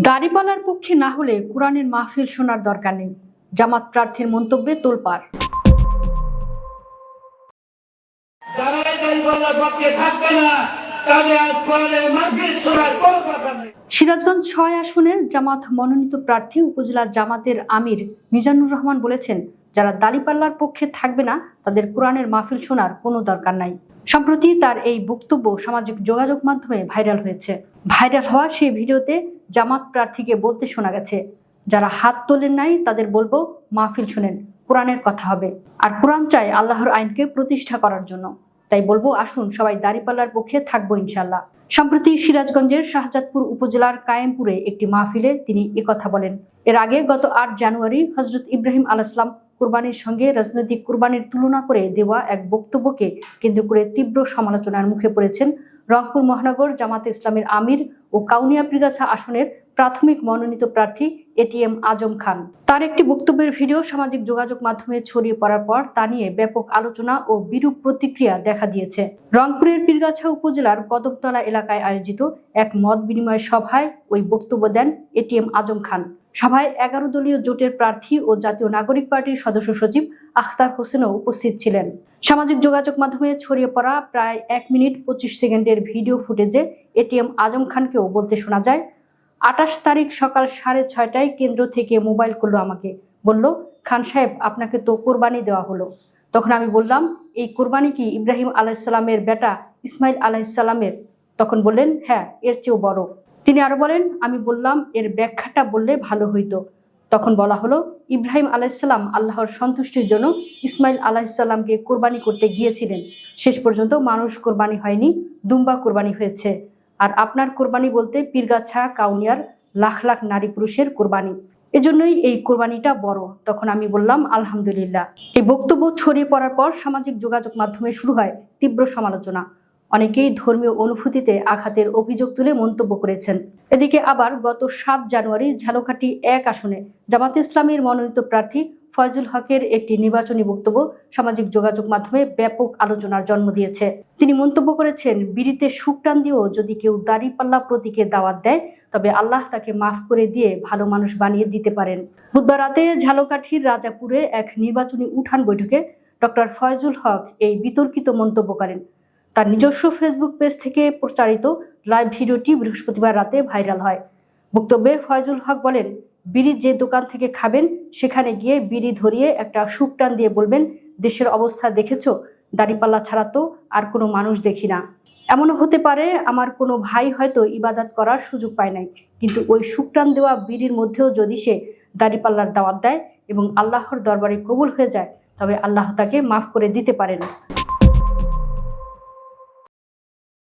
দাড়িপাল্লার পক্ষে না হলে কোরআনের মাহফিল শোনার দরকার নেই, জামাত প্রার্থীর মন্তব্যে তোলপাড়। সিরাজগঞ্জ ৬ আসনের জামাত মনোনীত প্রার্থী উপজেলা জামাতের আমির মিজানুর রহমান বলেছেন, যারা দাড়িপাল্লার পক্ষে থাকবে না তাদের কোরআনের মাহফিল শোনার কোনো দরকার নাই। সম্প্রতি তার এই বক্তব্য সামাজিক যোগাযোগ মাধ্যমে ভাইরাল হয়েছে। ভাইরাল হওয়া সেই ভিডিওতে জামাত প্রার্থীকে বলতে শোনা গেছে, যারা হাত তোলেন নাই তাদের বলবো মাহফিল শুনেন, কোরআনের কথা হবে। আর কোরআন চায় আল্লাহর আইনকে প্রতিষ্ঠা করার জন্য, তাই বলবো আসুন সবাই দাড়িপাল্লার পক্ষে থাকবো ইনশাল্লাহ। সম্প্রতি সিরাজগঞ্জের শাহজাদপুর উপজেলার কায়েমপুরে একটি মাহফিলে তিনি একথা বলেন। এর আগে গত ৮ জানুয়ারি হযরত ইব্রাহিম আলাইহিস সালাম কুরবানির সঙ্গে রাজনৈতিক কুরবানির তুলনা করে দেওয়া এক বক্তব্যকে কেন্দ্র করে তীব্র সমালোচনার মুখে পড়েছেন রংপুর মহানগর জামাতে ইসলামের আমির ও কাউনিয়া পীরগাছা আসনের প্রাথমিক মনোনীত প্রার্থী এটিএম আজম খান। তার একটি বক্তব্যের ভিডিও সামাজিক যোগাযোগ মাধ্যমে ছড়িয়ে পড়ার পর তা নিয়ে ব্যাপক আলোচনা ও বিরূপ প্রতিক্রিয়া দেখা দিয়েছে। রংপুরের পীরগাছা উপজেলার কদমতলা এলাকায় আয়োজিত এক মত বিনিময় সভায় ওই বক্তব্য দেন এটিএম আজম খান। সভায় ১১ দলীয় জোটের প্রার্থী ও জাতীয় নাগরিক পার্টির সদস্য সচিব আখতার হোসেনও উপস্থিত ছিলেন। সামাজিক যোগাযোগ মাধ্যমে ছড়িয়ে পড়া প্রায় ১ মিনিট ২৫ সেকেন্ডের ভিডিও ফুটেজে এটিএম আজম খানকেও বলতে শোনা যায়, ২৮ তারিখ সকাল ৬:৩০টায় কেন্দ্র থেকে মোবাইল করলো আমাকে, বলল, খান সাহেব আপনাকে তো কোরবানি দেওয়া হলো। তখন আমি বললাম, এই কোরবানি কি ইব্রাহিম আলাইহিস সালামের বেটা ইসমাইল আলাইহিস সালামের? তখন বললেন, হ্যাঁ, এর চেয়েও বড়। তিনি আরো বলেন, আমি বললাম এর ব্যাখ্যাটা বললে ভালো হইতো। তখন বলা হলো, ইব্রাহিম আলাইহিস সালাম আল্লাহর সন্তুষ্টির জন্য ইসমাইল আলাইহিস সালামকে কোরবানি করতে গিয়েছিলেন। শেষ পর্যন্ত মানুষ কোরবানি হয়নি, দুম্বা কোরবানি হয়েছে। আর আপনার কোরবানি বলতে পীরগাছা কাউনিয়ার লাখ লাখ নারী পুরুষের কোরবানি, এজন্যই এই কোরবানিটা বড়। তখন আমি বললাম আলহামদুলিল্লাহ। এই বক্তব্য ছড়িয়ে পড়ার পর সামাজিক যোগাযোগ মাধ্যমে শুরু হয় তীব্র সমালোচনা। অনেকেই ধর্মীয় অনুভূতিতে আঘাতের অভিযোগ তুলে মন্তব্য করেছেন। এদিকে আবার গত ৭ জানুয়ারি ঝালকাঠি ১ আসনে জামাতে ইসলামের মনোনীত প্রার্থী ফয়জুল হকের একটি নির্বাচনী বক্তব্য সামাজিক যোগাযোগ মাধ্যমে ব্যাপক আলোচনার জন্ম দিয়েছে। তিনি মন্তব্য করেছেন, বিড়িতে শুকটান দিয়েও যদি কেউ দাড়িপাল্লা প্রতীকে দাওয়াত দেয় তবে আল্লাহ তাকে মাফ করে দিয়ে ভালো মানুষ বানিয়ে দিতে পারেন। বুধবার রাতে ঝালকাঠির রাজাপুরে এক নির্বাচনী উঠান বৈঠকে ডক্টর ফয়জুল হক এই বিতর্কিত মন্তব্য করেন। তার নিজস্ব ফেসবুক পেজ থেকে প্রচারিত লাইভ ভিডিওটি বৃহস্পতিবার রাতে ভাইরাল হয়। বক্তব্যে ফয়জুল হক বলেন, বিড়ি যে দোকান থেকে খাবেন সেখানে গিয়ে বিড়ি ধরিয়ে একটা শুকটান দিয়ে বলবেন, দেশের অবস্থা দেখেছো, দাড়িপাল্লা ছাড়া তো আর কোনো মানুষ দেখি না। এমনও হতে পারে আমার কোনো ভাই হয়তো ইবাদত করার সুযোগ পায় নাই, কিন্তু ওই শুকটান দেওয়া বিড়ির মধ্যেও যদি সে দাড়িপাল্লার দাওয়াত দেয় এবং আল্লাহর দরবারে কবুল হয়ে যায় তবে আল্লাহ তাকে মাফ করে দিতে পারেন।